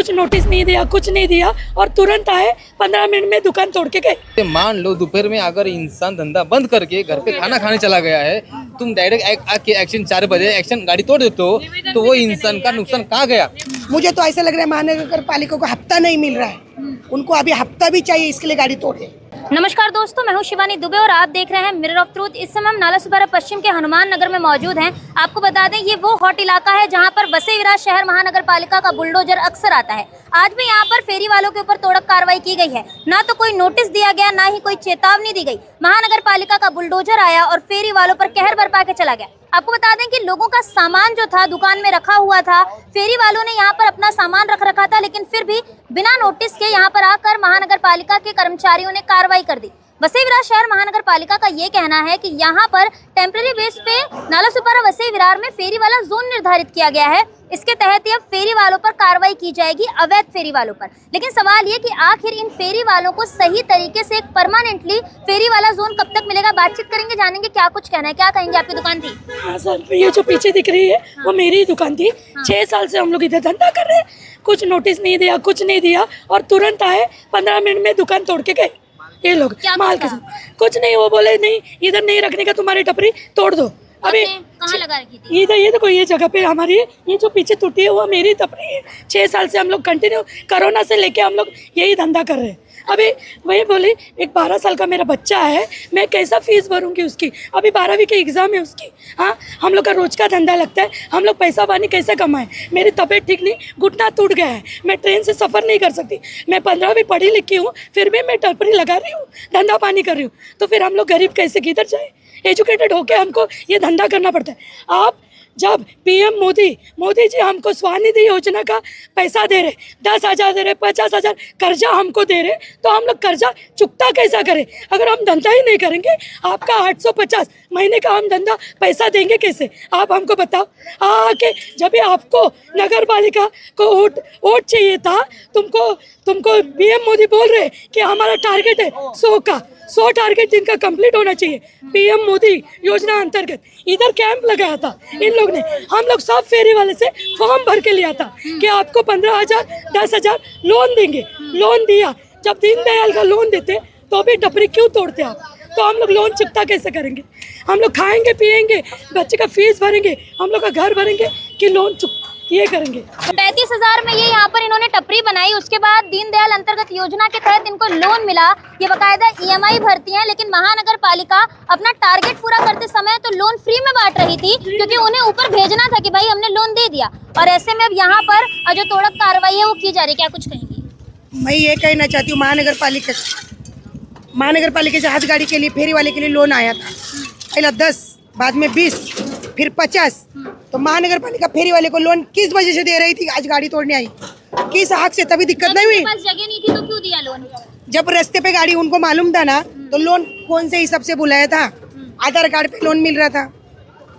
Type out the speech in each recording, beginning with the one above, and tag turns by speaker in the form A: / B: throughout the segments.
A: कुछ नोटिस नहीं दिया, कुछ नहीं दिया और तुरंत आए, 15 मिनट में दुकान तोड़ के गए।
B: मान लो दोपहर में अगर इंसान धंधा बंद करके घर पे खाना खाने चला गया है, तुम डायरेक्ट आके एक्शन 4 बजे एक्शन गाड़ी तोड़ देते हो, तो वो इंसान का नुकसान कहाँ गया?
C: मुझे तो ऐसा लग रहा है महानगर पालिका को हफ्ता नहीं मिल रहा है, उनको अभी हफ्ता भी चाहिए, इसके लिए गाड़ी तोड़े।
D: नमस्कार दोस्तों, मैं हूं शिवानी दुबे और आप देख रहे हैं मिरर ऑफ ट्रूथ। इस समय हम नालासोपारा पश्चिम के हनुमान नगर में मौजूद हैं। आपको बता दें, ये वो हॉट इलाका है जहां पर वसई विरार शहर महानगर पालिका का बुलडोजर अक्सर आता है। आज भी यहां पर फेरी वालों के ऊपर तोड़क कार्रवाई की गई है। ना तो कोई नोटिस दिया गया, ना ही कोई चेतावनी दी गई। महानगर पालिका का बुलडोजर आया और फेरी वालों पर कहर बरपा के चला गया। आपको बता दें कि लोगों का सामान जो था दुकान में रखा हुआ था, फेरी वालों ने यहाँ पर अपना सामान रख रखा था, लेकिन फिर भी बिना नोटिस के यहाँ पर आकर महानगर पालिका के कर्मचारियों ने कार्रवाई कर दी। वसई विरार शहर महानगर पालिका का ये कहना है कि यहाँ पर टेम्पररी बेस पे नालासोपारा वसई विरार में फेरी वाला जोन निर्धारित किया गया है। इसके तहत अब फेरी वालों पर कार्रवाई की जाएगी, अवैध फेरी वालों पर। लेकिन सवाल ये कि आखिर इन फेरी वालों को सही तरीके से एक परमानेंटली फेरी वाला जोन कब तक मिलेगा? बातचीत करेंगे, जानेंगे क्या कुछ कहना है। क्या कहेंगे? आपकी दुकान थी?
A: हाँ सर, ये जो पीछे दिख रही है वो मेरी ही दुकान थी। 6 साल से हम लोग इधर धंधा कर रहे हैं, कुछ नोटिस नहीं दिया, कुछ नहीं दिया और तुरंत आए, 15 मिनट में दुकान तोड़ के गए ये लोग माल के साथ। कुछ नहीं, वो बोले नहीं इधर नहीं रखने का, तुम्हारी टपरी तोड़ दो। अभी
D: कहाँ लगा रखी थी?
A: इधर ये देखो, ये जगह पे हमारी ये जो पीछे टूटी है वो मेरी टपरी है। 6 साल से हम लोग कंटिन्यू कोरोना से लेके हम लोग यही धंधा कर रहे हैं। अभी वही बोली, एक 12 साल का मेरा बच्चा है, मैं कैसा फीस भरूंगी उसकी? अभी 12वीं के एग्ज़ाम है उसकी। हाँ, हम लोग का रोज का धंधा लगता है, हम लोग पैसा पानी कैसे कमाएं? मेरी तबीयत ठीक नहीं, घुटना टूट गया है, मैं ट्रेन से सफ़र नहीं कर सकती। मैं 15वीं पढ़ी लिखी हूँ, फिर भी मैं टपरी लगा रही हूँ, धंधा पानी कर रही हूँ। तो फिर हम लोग गरीब कैसे किधर जाए? एजुकेटेड होके हमको ये धंधा करना पड़ता है। आप जब पीएम मोदी जी हमको स्वानिधि योजना का पैसा दे रहे, 10,000 दे रहे, 50,000 कर्जा हमको दे रहे, तो हम लोग कर्जा चुकता कैसा करें? अगर हम धंधा ही नहीं करेंगे, आपका 850 महीने का हम धंधा पैसा देंगे कैसे? आप हमको बताओ। आके जब भी आपको नगर पालिका को वोट चाहिए था, तुमको पीएम मोदी बोल रहे कि हमारा टारगेट है 100 टारगेट जिनका कंप्लीट होना चाहिए। पीएम मोदी योजना अंतर्गत इधर कैंप लगाया था इन लोग ने। हम लोग सब फेरी वाले से फॉर्म भर के लिया था कि आपको 15,000 10,000 लोन देंगे। लोन दिया। जब दीनदयाल का लोन देते तो भी टपरी क्यों तोड़ते आप? तो हम लोग लोन चुकता कैसे करेंगे? हम लोग खाएंगे पिएंगे, बच्चे का फीस भरेंगे, हम लोग का घर भरेंगे कि लोन ये करेंगे?
D: 35,000 में ये यहाँ पर इन्होंने टपरी बनाई। उसके बाद दीनदयाल अंतर्गत योजना के तहत इनको लोन मिला। ये बाकायदा EMI भरती हैं, लेकिन महानगर पालिका अपना टारगेट पूरा करते समय तो लोन फ्री में बांट रही थी, क्योंकि उन्हें ऊपर भेजना था कि भाई हमने लोन दे दिया। और ऐसे में अब यहाँ पर जो तोड़क कार्रवाई है वो की जा रही है। क्या कुछ कहेंगी?
C: मैं ये कहना चाहती हूँ, महानगर पालिका से हाथ गाड़ी के लिए फेरी वाले के लिए लोन आया था, पहला 10, बाद में 20, फिर 50। तो महानगर पालिका फेरी वाले को लोन किस वजह से दे रही थी? आज गाड़ी तोड़ने आई, किस हक से? तभी दिक्कत नहीं हुई।
D: पास जगह नहीं थी तो क्यों दिया लोन?
C: जब रास्ते पे गाड़ी उनको मालूम था ना, तो लोन कौन से हिसाब से बुलाया था? आधार कार्ड पे लोन मिल रहा था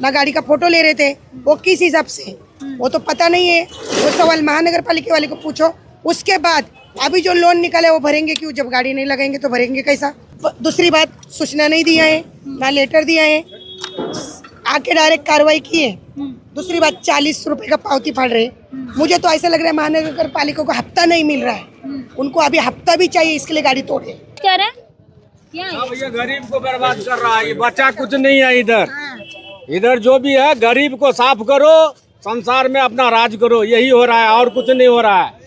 C: ना, गाड़ी का फोटो ले रहे थे, वो किस हिसाब से? वो तो पता नहीं है। वो सवाल महानगर पालिका वाले को पूछो। उसके बाद अभी जो लोन निकाले वो भरेंगे क्यों? जब गाड़ी नहीं लगाएंगे तो भरेंगे कैसा? दूसरी बात, सूचना नहीं दिया है, ना लेटर दिया है, आके डायरेक्ट कार्रवाई की है। दूसरी बात, 40 रुपए का पावती फाड़ रहे। मुझे तो ऐसा लग रहा है महानगर पालिका को हफ्ता नहीं मिल रहा है, उनको अभी हफ्ता भी चाहिए, इसके लिए गाड़ी तोड़े।
D: कह रहे हैं क्या है?
E: भैया गरीब को बर्बाद कर रहा है ये बच्चा, कुछ नहीं है इधर जो भी है गरीब को साफ करो, संसार में अपना राज करो, यही हो रहा है और कुछ नहीं हो रहा है।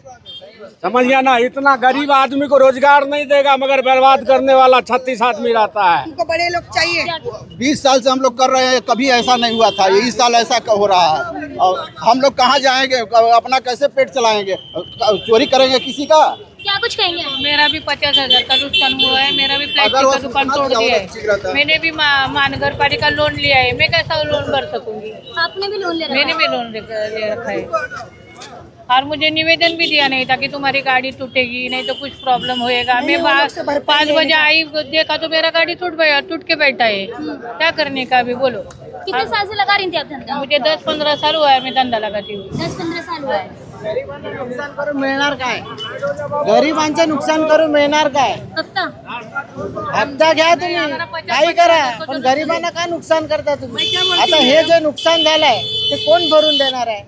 E: समझ गया ना? इतना गरीब आदमी को रोजगार नहीं देगा, मगर बर्बाद करने वाला 36 आदमी रहता है।
C: उनको बड़े लोग चाहिए।
F: 20 साल से हम लोग कर रहे हैं, कभी ऐसा नहीं हुआ था, इस साल ऐसा हो रहा है। और हम लोग कहाँ जाएंगे? अपना कैसे पेट चलाएंगे? चोरी करेंगे किसी का?
D: क्या कुछ कहेंगे?
G: मेरा भी 50,000 का नुकसान हुआ है। मेरा भी प्लास्टिक का दुकान तोड़ दिया है। मैंने भी महानगर पालिका लोन लिया है, मैं कैसा लोन भर सकूंगी?
D: आपने भी लोन ले रखा है?
G: मैंने भी लोन ले रखा है और मुझे निवेदन भी दिया नहीं था कि तुम्हारी गाड़ी टूटेगी, नहीं तो कुछ प्रॉब्लम होएगा। मैं 5 बजे आई, देखा तो मेरा गाड़ी टूट के बैठा है। क्या करने का अभी बोलो?
D: कितने साल से लगा रही थी आप धंधा?
G: मुझे 10-15 साल हुआ है मैं धंदा लगाती हूँ।
D: 10-15 साल हुआ है।
H: नुकसान करून मिळणार काय? गरिबांचं नुकसान करून मिळणार काय? हप्ता घ्या तुम्ही, काही करा, पण गरिबांना काय नुकसान करता तुम्ही? आता हे जे नुकसान झालंय ते कोण भरून देणार आहे?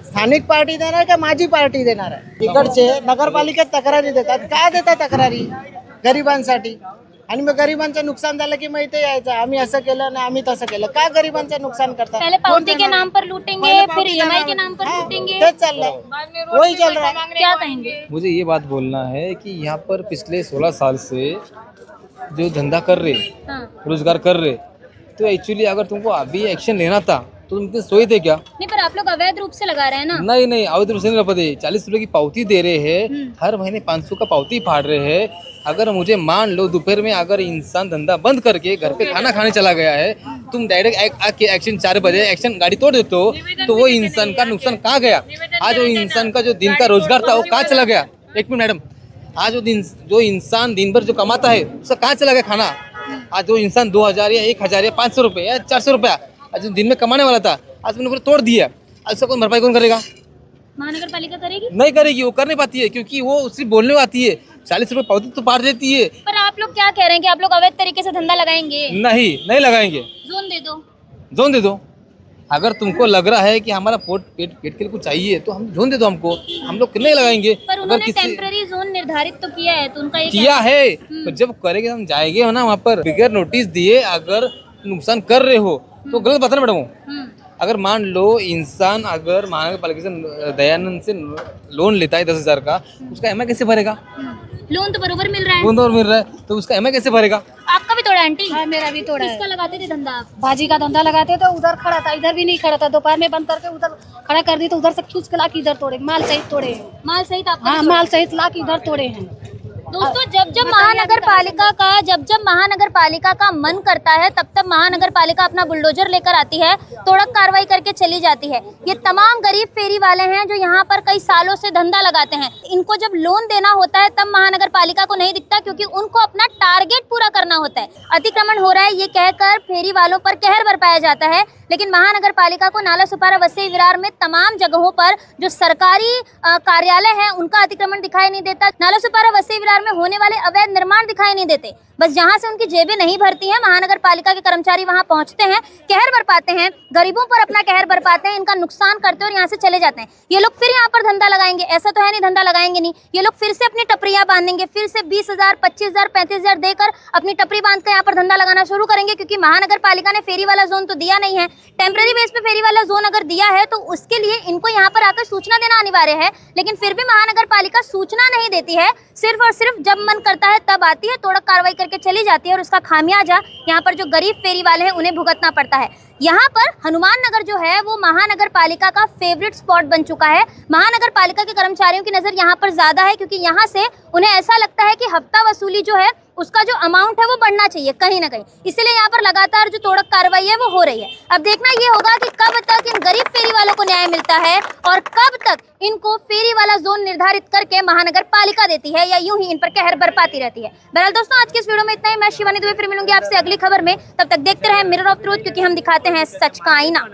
H: स्थानिक पार्टी देणार का माझी पार्टी देणार आहे? इकडचे नगरपालिकेत तक्रारी देतात, का देतात तक्रारी? गरिबांसाठी. आणि मग गरिबांचं नुकसान झालं की मग इथे यायचं, आम्ही असं केलं ना आम्ही तसं केलं. का गरिबांचं नुकसान करतात?
D: पहले पावती के नाम पर लूटेंगे, फिर ईएमआई के नाम पर
H: हाँ,
D: लूटेंगे,
H: तेच चाललंय, वही चल रहा है.
D: क्या कहेंगे?
B: मुझे ये बात बोलना है कि यहाँ पर पिछले 16 साल से जो धंधा कर रहे,
D: हाँ।
B: रोजगार कर रहे, तो एक्चुअली अगर तुमको अभी एक्शन लेना था तो तुम इतने सोए थे क्या?
D: नहीं, पर आप लोग अवैध रूप से लगा रहे हैं ना।
B: नहीं अवैध रूप से नहीं लपते। 40 रुपए की पावती दे रहे हैं, हर महीने 500 का पावती फाड़ रहे हैं। अगर मुझे मान लो दोपहर में अगर इंसान धंधा बंद करके घर पे खाना खाने चला गया है, तुम डायरेक्ट आके एक्शन 4 बजे एक्शन गाड़ी तोड़ देते हो, तो वो इंसान का नुकसान कहाँ गया? आज वो इंसान का जो दिन का रोजगार था वो कहाँ चला गया? एक मिनट मैडम, आज जो इंसान दिन भर जो कमाता है उसका कहाँ चला गया खाना? आज जो इंसान 2000 या 1000 या 500 रुपये या 400 रुपया आज दिन में कमाने वाला था, आज मैंने पूरा तोड़ दिया। आज उसका कौन भरपाई कौन करेगा?
D: महानगर पालिका करेगी?
B: नहीं करेगी, वो कर नहीं पाती है क्योंकि वो सिर्फ बोलने में आती है। 40 रुपए पावती तो पार देती है।
D: पर आप लोग क्या कह रहे हैं कि आप लोग अवैध तरीके से धंधा लगाएंगे?
B: नहीं लगाएंगे।
D: जोन दे दो।
B: जोन दे दो। अगर तुमको लग रहा है कि हमारा पेट के लिए कुछ चाहिए तो हम जोन दे दो हमको, हम लोग नहीं लगाएंगे।
D: पर उन्होंने टेम्पररी जोन निर्धारित तो किया है, तो उनका ये
B: किया है, तो जब करेंगे हम जाएंगे ना वहाँ पर बिगर नोटिस दिए। अगर नुकसान कर रहे हो तो गलत बात है ना मैडम। अगर मान लो इंसान अगर महानगर पालिका से दयानंद से लोन लेता है 10,000 का, उसका EMI कैसे भरेगा?
D: लोन तो बरोबर मिल रहा है।
B: लोन तो मिल रहा है तो उसका EMI कैसे भरेगा?
D: आपका भी तोड़ा आंटी?
I: हाँ, मेरा भी तोड़ा है।
D: किसका लगाते थे धंधा आप?
I: भाजी का धंधा लगाते तो उधर खड़ा था, इधर भी नहीं खड़ा था। दोपहर में बंद करके उधर खड़ा कर दी तो उधर से खींच के ला के इधर तोड़े, माल सहित तोड़े हैं।
D: माल सहित आपका
I: हाँ,
D: भी तोड़ा?
I: माल सहित ला के इधर तोड़े हैं।
D: दोस्तों, जब महानगर पालिका का मन करता है तब महानगर पालिका अपना बुलडोजर लेकर आती है, तोड़क कार्रवाई करके चली जाती है। ये तमाम गरीब फेरी वाले हैं जो यहाँ पर कई सालों से धंधा लगाते हैं। इनको जब लोन देना होता है तब महानगर पालिका को नहीं दिखता, क्योंकि उनको अपना टारगेट पूरा करना होता है। अतिक्रमण हो रहा है ये कहकर फेरी वालों पर कहर बरपाया जाता है, लेकिन महानगर पालिका को नाला सुपारा वसई विरार में तमाम जगहों पर जो सरकारी कार्यालय हैं उनका अतिक्रमण दिखाई नहीं देता। नाला सुपारा वसई विरार में होने वाले अवैध निर्माण दिखाई नहीं देते। बस जहां से उनकी जेबें नहीं भरती हैं, महानगर पालिका के कर्मचारी वहां पहुंचते हैं, कहर बरपाते हैं, गरीबों पर अपना कहर बरपाते हैं, इनका नुकसान करते हैं और यहाँ से चले जाते हैं। ये लोग फिर यहाँ पर धंधा लगाएंगे? ऐसा तो है नहीं, धंधा लगाएंगे नहीं। ये लोग फिर से अपनी टपरियां बांधेंगे, फिर से 20,000, 25,000, 35,000 देकर अपनी टपरी बांध कर यहाँ पर धंधा लगाना शुरू करेंगे, क्योंकि महानगर पालिका ने फेरी वाला जोन तो दिया नहीं है। टेम्पररी बेस पे फेरी वाला जोन अगर दिया है तो उसके लिए इनको यहाँ पर आकर सूचना देना अनिवार्य है, लेकिन फिर भी महानगर पालिका सूचना नहीं देती है। सिर्फ और सिर्फ जब मन करता है तब आती है, तोड़क कार्रवाई करके चली जाती है और उसका खामियाजा यहाँ पर जो गरीब फेरी वाले हैं उन्हें भुगतना पड़ता है। यहाँ पर हनुमान नगर जो है वो महानगर पालिका का फेवरेट स्पॉट बन चुका है। महानगर पालिका के कर्मचारियों की नजर यहाँ पर ज्यादा है, क्योंकि यहाँ से उन्हें ऐसा लगता है कि हफ्ता वसूली जो है उसका जो अमाउंट है वो बढ़ना चाहिए कहीं ना कहीं, इसलिए यहाँ पर लगातार जो तोड़क कार्रवाई है वो हो रही है। अब देखना ये होगा कि कब तक इन गरीब फेरी वालों को न्याय मिलता है और कब तक इनको फेरी वाला जोन निर्धारित करके महानगर पालिका देती है, या यूं ही इन पर कहर बरपाती रहती है। बहरहाल दोस्तों, आज के इस वीडियो में इतना ही। मैं शिवानी दुबे फिर मिलूंगी आपसे अगली खबर में। तब तक देखते रहें मिरर ऑफ ट्रूथ, क्योंकि हम दिखाते हैं सच का आईना।